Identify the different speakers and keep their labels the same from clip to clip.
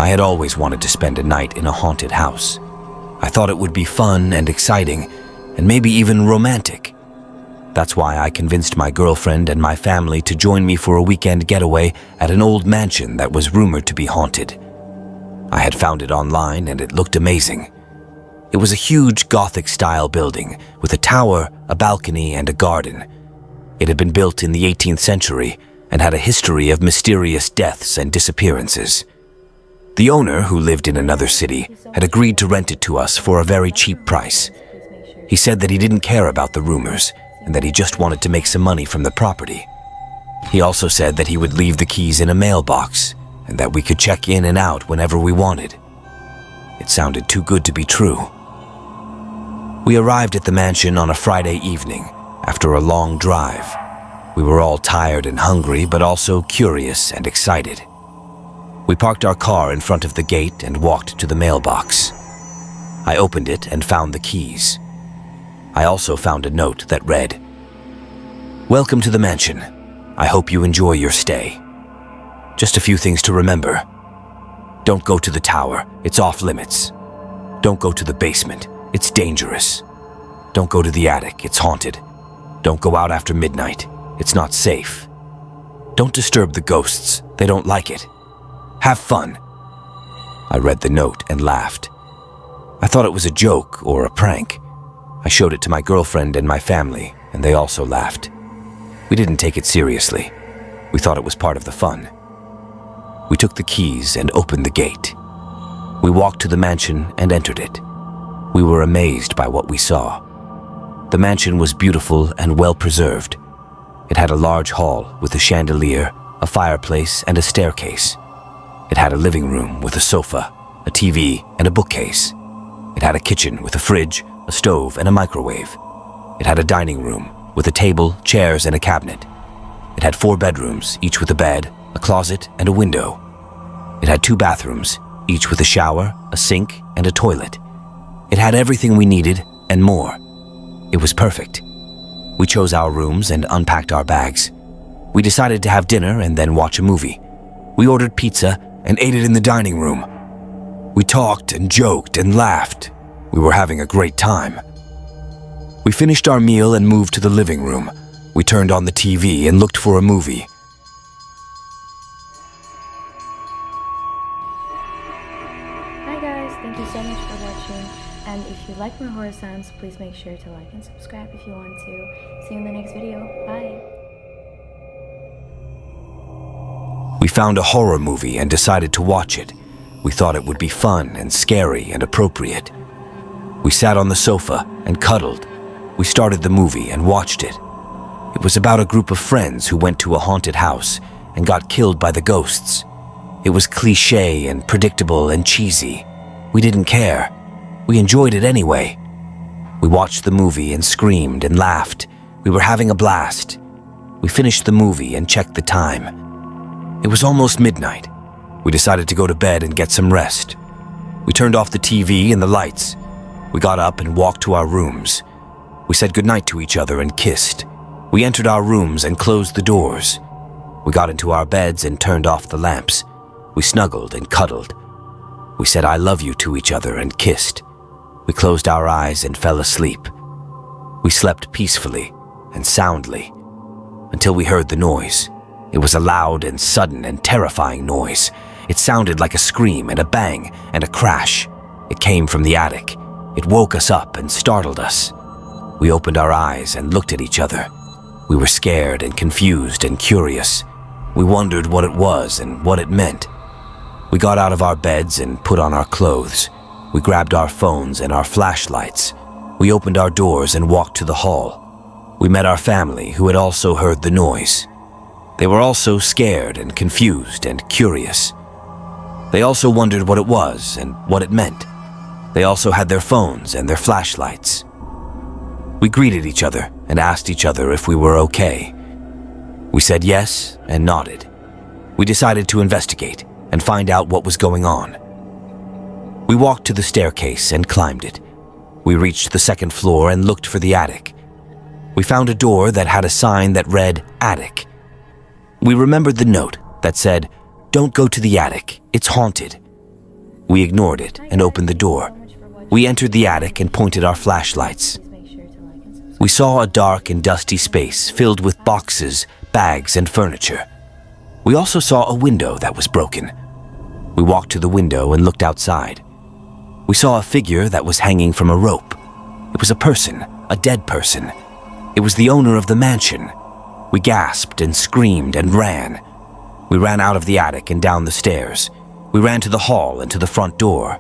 Speaker 1: had always wanted to spend a night in a haunted house. I thought it would be fun and exciting, and maybe even romantic. That's why I convinced my girlfriend and my family to join me for a weekend getaway at an old mansion that was rumored to be haunted. I had found it online and it looked amazing. It was a huge Gothic-style building with a tower, a balcony, and a garden. It had been built in the 18th century and had a history of mysterious deaths and disappearances. The owner, who lived in another city, had agreed to rent it to us for a very cheap price. He said that he didn't care about the rumors and that he just wanted to make some money from the property. He also said that he would leave the keys in a mailbox and that we could check in and out whenever we wanted. It sounded too good to be true. We arrived at the mansion on a Friday evening after a long drive. We were all tired and hungry, but also curious and excited. We parked our car in front of the gate and walked to the mailbox. I opened it and found the keys. I also found a note that read, "Welcome to the mansion. I hope you enjoy your stay. Just a few things to remember. Don't go to the tower, it's off limits. Don't go to the basement, it's dangerous. Don't go to the attic, it's haunted. Don't go out after midnight, it's not safe. Don't disturb the ghosts, they don't like it. Have fun." I read the note and laughed. I thought it was a joke or a prank. I showed it to my girlfriend and my family, and they also laughed. We didn't take it seriously. We thought it was part of the fun. We took the keys and opened the gate. We walked to the mansion and entered it. We were amazed by what we saw. The mansion was beautiful and well preserved. It had a large hall with a chandelier, a fireplace, and a staircase. It had a living room with a sofa, a TV, and a bookcase. It had a kitchen with a fridge, a stove, and a microwave. It had a dining room with a table, chairs, and a cabinet. It had 4 bedrooms, each with a bed, a closet, and a window. It had 2 bathrooms, each with a shower, a sink, and a toilet. It had everything we needed and more. It was perfect. We chose our rooms and unpacked our bags. We decided to have dinner and then watch a movie. We ordered pizza and ate it in the dining room. We talked and joked and laughed. We were having a great time. We finished our meal and moved to the living room. We turned on the TV and looked for a movie.
Speaker 2: Hi guys, thank you so much for watching. And if you like my horror sounds, please make sure to like and subscribe if you want to. See you in the next video. Bye.
Speaker 1: We found a horror movie and decided to watch it. We thought it would be fun and scary and appropriate. We sat on the sofa and cuddled. We started the movie and watched it. It was about a group of friends who went to a haunted house and got killed by the ghosts. It was cliché and predictable and cheesy. We didn't care. We enjoyed it anyway. We watched the movie and screamed and laughed. We were having a blast. We finished the movie and checked the time. It was almost midnight. We decided to go to bed and get some rest. We turned off the TV and the lights. We got up and walked to our rooms. We said goodnight to each other and kissed. We entered our rooms and closed the doors. We got into our beds and turned off the lamps. We snuggled and cuddled. We said I love you to each other and kissed. We closed our eyes and fell asleep. We slept peacefully and soundly until we heard the noise. It was a loud and sudden and terrifying noise. It sounded like a scream and a bang and a crash. It came from the attic. It woke us up and startled us. We opened our eyes and looked at each other. We were scared and confused and curious. We wondered what it was and what it meant. We got out of our beds and put on our clothes. We grabbed our phones and our flashlights. We opened our doors and walked to the hall. We met our family, who had also heard the noise. They were also scared and confused and curious. They also wondered what it was and what it meant. They also had their phones and their flashlights. We greeted each other and asked each other if we were okay. We said yes and nodded. We decided to investigate and find out what was going on. We walked to the staircase and climbed it. We reached the 2nd floor and looked for the attic. We found a door that had a sign that read attic. We remembered the note that said, "Don't go to the attic, it's haunted." We ignored it and opened the door. We entered the attic and pointed our flashlights. We saw a dark and dusty space filled with boxes, bags, and furniture. We also saw a window that was broken. We walked to the window and looked outside. We saw a figure that was hanging from a rope. It was a person, a dead person. It was the owner of the mansion. We gasped and screamed and ran. We ran out of the attic and down the stairs. We ran to the hall and to the front door.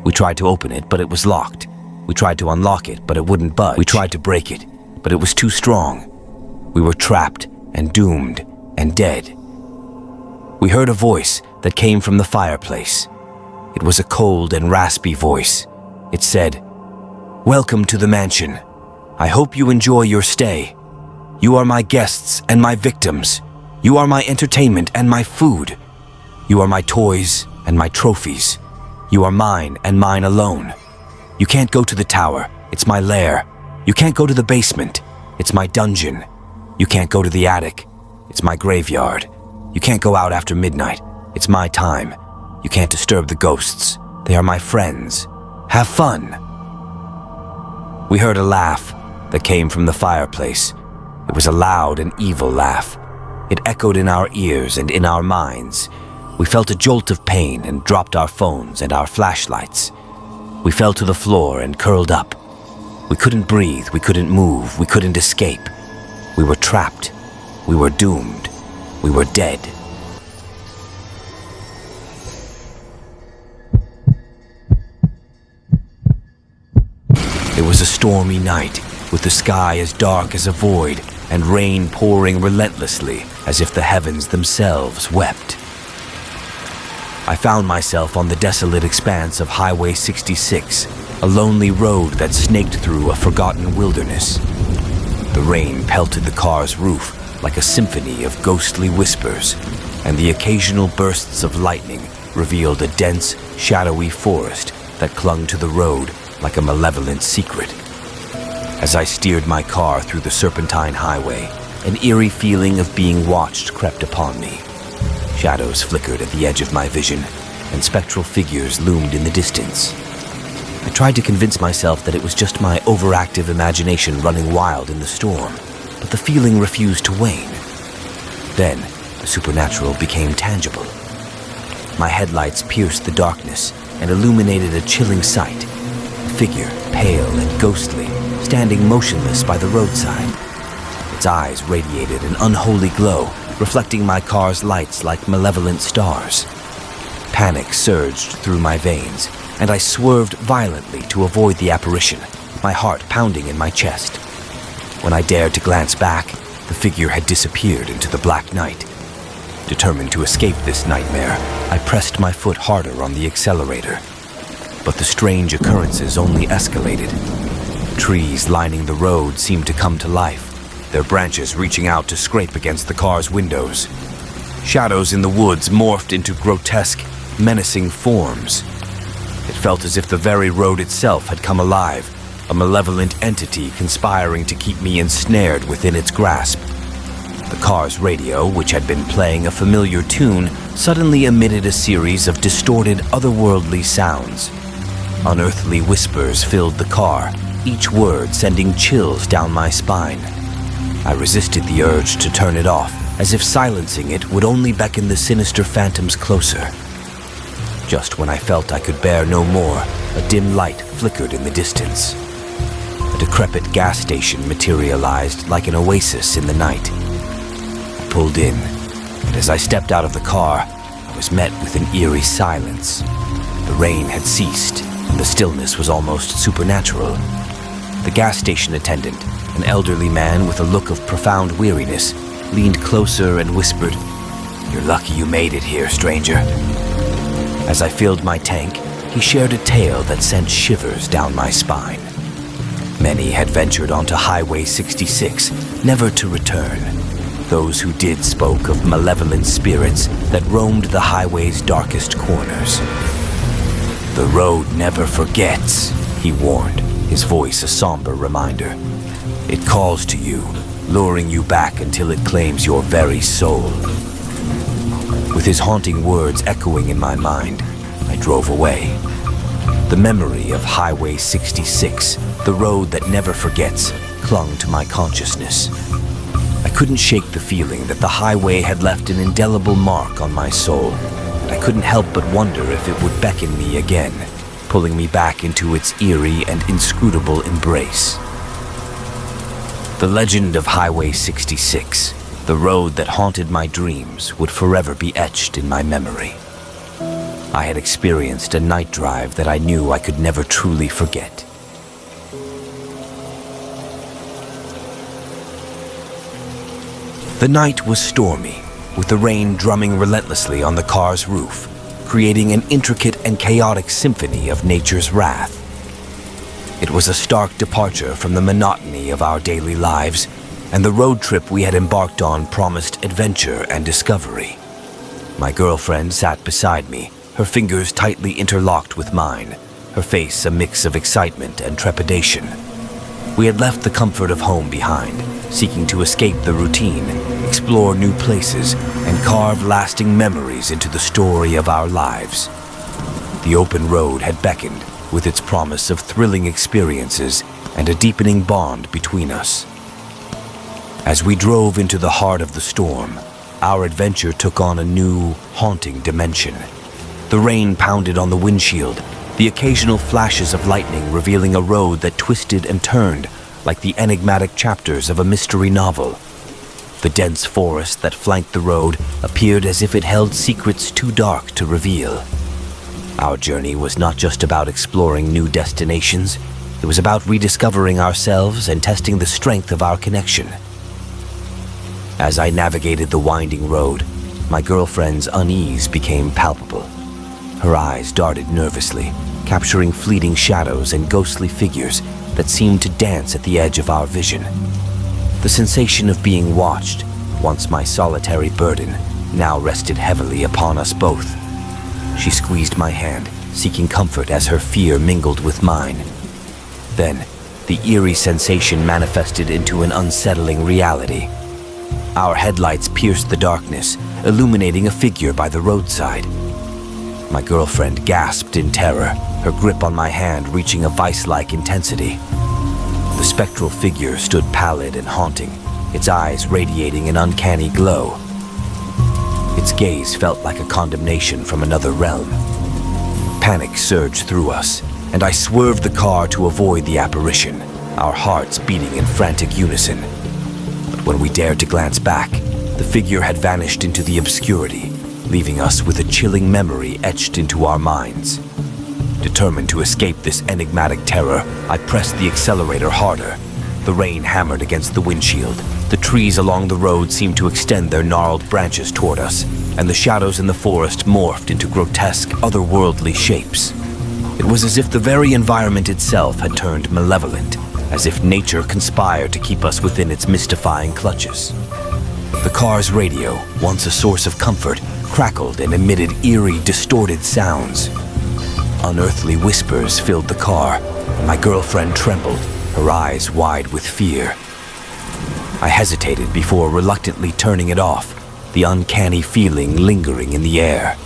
Speaker 1: We tried to open it, but it was locked. We tried to unlock it, but it wouldn't budge. We tried to break it, but it was too strong. We were trapped and doomed and dead. We heard a voice that came from the fireplace. It was a cold and raspy voice. It said, "Welcome to the mansion. I hope you enjoy your stay. You are my guests and my victims. You are my entertainment and my food. You are my toys and my trophies. You are mine and mine alone. You can't go to the tower. It's my lair. You can't go to the basement. It's my dungeon. You can't go to the attic. It's my graveyard. You can't go out after midnight. It's my time. You can't disturb the ghosts. They are my friends. Have fun." We heard a laugh that came from the fireplace. It was a loud and evil laugh. It echoed in our ears and in our minds. We felt a jolt of pain and dropped our phones and our flashlights. We fell to the floor and curled up. We couldn't breathe, we couldn't move, we couldn't escape. We were trapped. We were doomed. We were dead. It was a stormy night, with the sky as dark as a void and rain pouring relentlessly as if the heavens themselves wept. I found myself on the desolate expanse of Highway 66, a lonely road that snaked through a forgotten wilderness. The rain pelted the car's roof like a symphony of ghostly whispers, and the occasional bursts of lightning revealed a dense, shadowy forest that clung to the road like a malevolent secret. As I steered my car through the serpentine highway, an eerie feeling of being watched crept upon me. Shadows flickered at the edge of my vision, and spectral figures loomed in the distance. I tried to convince myself that it was just my overactive imagination running wild in the storm, but the feeling refused to wane. Then, the supernatural became tangible. My headlights pierced the darkness and illuminated a chilling sight. A figure, pale and ghostly, standing motionless by the roadside. Its eyes radiated an unholy glow, reflecting my car's lights like malevolent stars. Panic surged through my veins, and I swerved violently to avoid the apparition, my heart pounding in my chest. When I dared to glance back, the figure had disappeared into the black night. Determined to escape this nightmare, I pressed my foot harder on the accelerator. But the strange occurrences only escalated. Trees lining the road seemed to come to life, their branches reaching out to scrape against the car's windows. Shadows in the woods morphed into grotesque, menacing forms. It felt as if the very road itself had come alive, a malevolent entity conspiring to keep me ensnared within its grasp. The car's radio, which had been playing a familiar tune, suddenly emitted a series of distorted, otherworldly sounds. Unearthly whispers filled the car, each word sending chills down my spine. I resisted the urge to turn it off, as if silencing it would only beckon the sinister phantoms closer. Just when I felt I could bear no more, a dim light flickered in the distance. A decrepit gas station materialized like an oasis in the night. I pulled in, and as I stepped out of the car, I was met with an eerie silence. The rain had ceased, and the stillness was almost supernatural. The gas station attendant, an elderly man with a look of profound weariness, leaned closer and whispered, "You're lucky you made it here, stranger." As I filled my tank, he shared a tale that sent shivers down my spine. Many had ventured onto Highway 66, never to return. Those who did spoke of malevolent spirits that roamed the highway's darkest corners. "The road never forgets," he warned, his voice a somber reminder. "It calls to you, luring you back until it claims your very soul." With his haunting words echoing in my mind, I drove away. The memory of Highway 66, the road that never forgets, clung to my consciousness. I couldn't shake the feeling that the highway had left an indelible mark on my soul, and I couldn't help but wonder if it would beckon me again, pulling me back into its eerie and inscrutable embrace. The legend of Highway 66, the road that haunted my dreams, would forever be etched in my memory. I had experienced a night drive that I knew I could never truly forget. The night was stormy, with the rain drumming relentlessly on the car's roof, creating an intricate and chaotic symphony of nature's wrath. It was a stark departure from the monotony of our daily lives, and the road trip we had embarked on promised adventure and discovery. My girlfriend sat beside me, her fingers tightly interlocked with mine, her face a mix of excitement and trepidation. We had left the comfort of home behind, seeking to escape the routine, explore new places, and carve lasting memories into the story of our lives. The open road had beckoned, with its promise of thrilling experiences and a deepening bond between us. As we drove into the heart of the storm, our adventure took on a new, haunting dimension. The rain pounded on the windshield, the occasional flashes of lightning revealing a road that twisted and turned like the enigmatic chapters of a mystery novel. The dense forest that flanked the road appeared as if it held secrets too dark to reveal. Our journey was not just about exploring new destinations, it was about rediscovering ourselves and testing the strength of our connection. As I navigated the winding road, my girlfriend's unease became palpable. Her eyes darted nervously, capturing fleeting shadows and ghostly figures that seemed to dance at the edge of our vision. The sensation of being watched, once my solitary burden, now rested heavily upon us both. She squeezed my hand, seeking comfort as her fear mingled with mine. Then, the eerie sensation manifested into an unsettling reality. Our headlights pierced the darkness, illuminating a figure by the roadside. My girlfriend gasped in terror, her grip on my hand reaching a vice-like intensity. The spectral figure stood pallid and haunting, its eyes radiating an uncanny glow. Its gaze felt like a condemnation from another realm. Panic surged through us, and I swerved the car to avoid the apparition, our hearts beating in frantic unison. But when we dared to glance back, the figure had vanished into the obscurity, leaving us with a chilling memory etched into our minds. Determined to escape this enigmatic terror, I pressed the accelerator harder. The rain hammered against the windshield. The trees along the road seemed to extend their gnarled branches toward us, and the shadows in the forest morphed into grotesque, otherworldly shapes. It was as if the very environment itself had turned malevolent, as if nature conspired to keep us within its mystifying clutches. The car's radio, once a source of comfort, crackled and emitted eerie, distorted sounds. Unearthly whispers filled the car, and my girlfriend trembled, her eyes wide with fear. I hesitated before reluctantly turning it off, the uncanny feeling lingering in the air.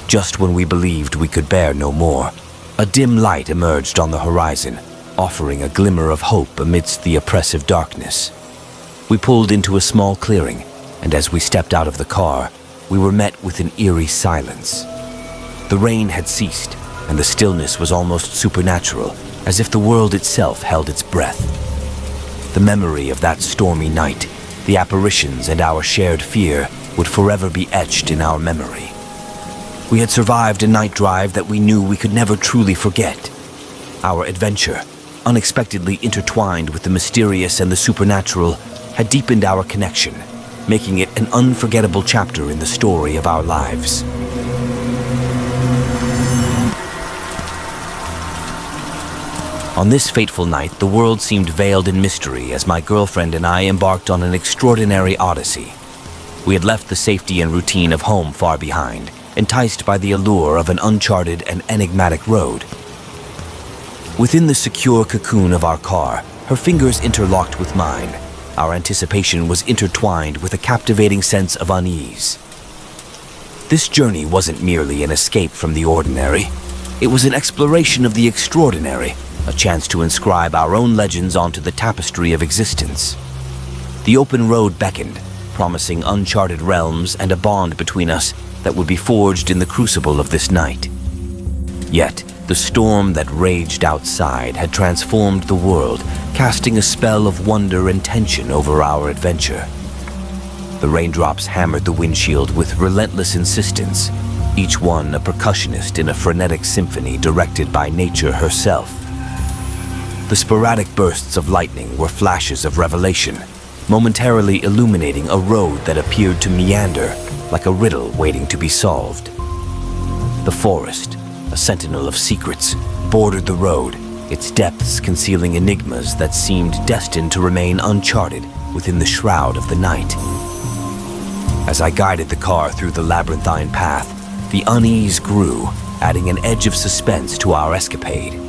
Speaker 1: Just when we believed we could bear no more, a dim light emerged on the horizon, offering a glimmer of hope amidst the oppressive darkness. We pulled into a small clearing, and as we stepped out of the car, we were met with an eerie silence. The rain had ceased, and the stillness was almost supernatural, as if the world itself held its breath. The memory of that stormy night, the apparitions and our shared fear would forever be etched in our memory. We had survived a night drive that we knew we could never truly forget. Our adventure, unexpectedly intertwined with the mysterious and the supernatural, had deepened our connection, making it an unforgettable chapter in the story of our lives. On this fateful night, the world seemed veiled in mystery as my girlfriend and I embarked on an extraordinary odyssey. We had left the safety and routine of home far behind, enticed by the allure of an uncharted and enigmatic road. Within the secure cocoon of our car, her fingers interlocked with mine. Our anticipation was intertwined with a captivating sense of unease. This journey wasn't merely an escape from the ordinary. It was an exploration of the extraordinary, a chance to inscribe our own legends onto the tapestry of existence. The open road beckoned, promising uncharted realms and a bond between us that would be forged in the crucible of this night. Yet, the storm that raged outside had transformed the world, casting a spell of wonder and tension over our adventure. The raindrops hammered the windshield with relentless insistence, each one a percussionist in a frenetic symphony directed by nature herself. The sporadic bursts of lightning were flashes of revelation, momentarily illuminating a road that appeared to meander like a riddle waiting to be solved. The forest, a sentinel of secrets, bordered the road, its depths concealing enigmas that seemed destined to remain uncharted within the shroud of the night. As I guided the car through the labyrinthine path, the unease grew, adding an edge of suspense to our escapade.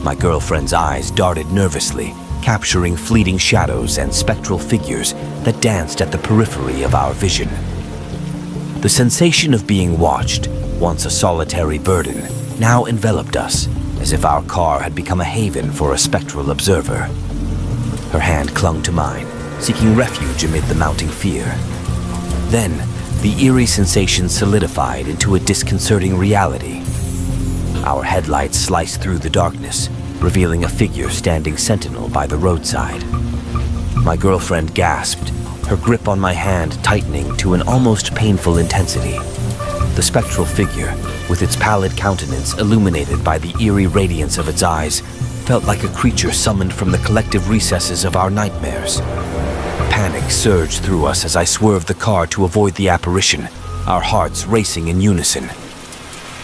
Speaker 1: My girlfriend's eyes darted nervously, capturing fleeting shadows and spectral figures that danced at the periphery of our vision. The sensation of being watched, once a solitary burden, now enveloped us, as if our car had become a haven for a spectral observer. Her hand clung to mine, seeking refuge amid the mounting fear. Then, the eerie sensation solidified into a disconcerting reality. Our headlights sliced through the darkness, revealing a figure standing sentinel by the roadside. My girlfriend gasped, her grip on my hand tightening to an almost painful intensity. The spectral figure, with its pallid countenance illuminated by the eerie radiance of its eyes, felt like a creature summoned from the collective recesses of our nightmares. Panic surged through us as I swerved the car to avoid the apparition, our hearts racing in unison.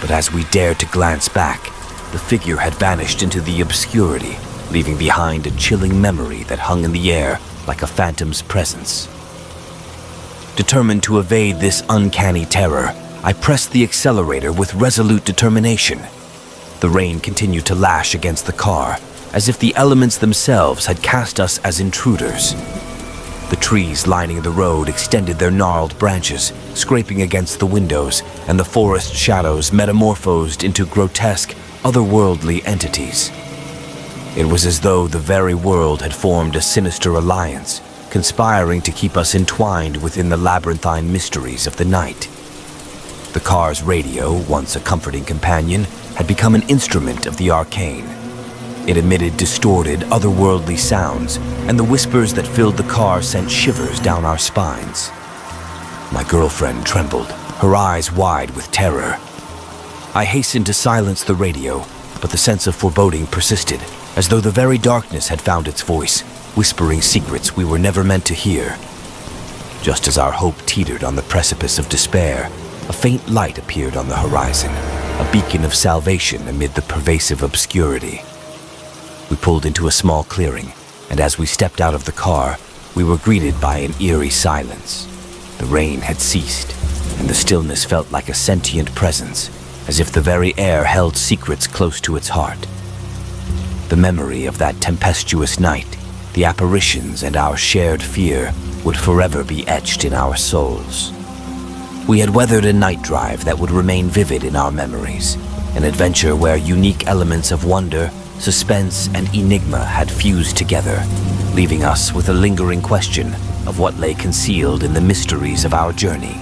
Speaker 1: But as we dared to glance back, the figure had vanished into the obscurity, leaving behind a chilling memory that hung in the air like a phantom's presence. Determined to evade this uncanny terror, I pressed the accelerator with resolute determination. The rain continued to lash against the car, as if the elements themselves had cast us as intruders. The trees lining the road extended their gnarled branches, scraping against the windows, and the forest shadows metamorphosed into grotesque, otherworldly entities. It was as though the very world had formed a sinister alliance, conspiring to keep us entwined within the labyrinthine mysteries of the night. The car's radio, once a comforting companion, had become an instrument of the arcane. It emitted distorted, otherworldly sounds, and the whispers that filled the car sent shivers down our spines. My girlfriend trembled, her eyes wide with terror. I hastened to silence the radio, but the sense of foreboding persisted, as though the very darkness had found its voice, whispering secrets we were never meant to hear. Just as our hope teetered on the precipice of despair, a faint light appeared on the horizon, a beacon of salvation amid the pervasive obscurity. We pulled into a small clearing, and as we stepped out of the car, we were greeted by an eerie silence. The rain had ceased, and the stillness felt like a sentient presence, as if the very air held secrets close to its heart. The memory of that tempestuous night, the apparitions and our shared fear would forever be etched in our souls. We had weathered a night drive that would remain vivid in our memories, an adventure where unique elements of wonder, suspense, and enigma had fused together, leaving us with a lingering question of what lay concealed in the mysteries of our journey.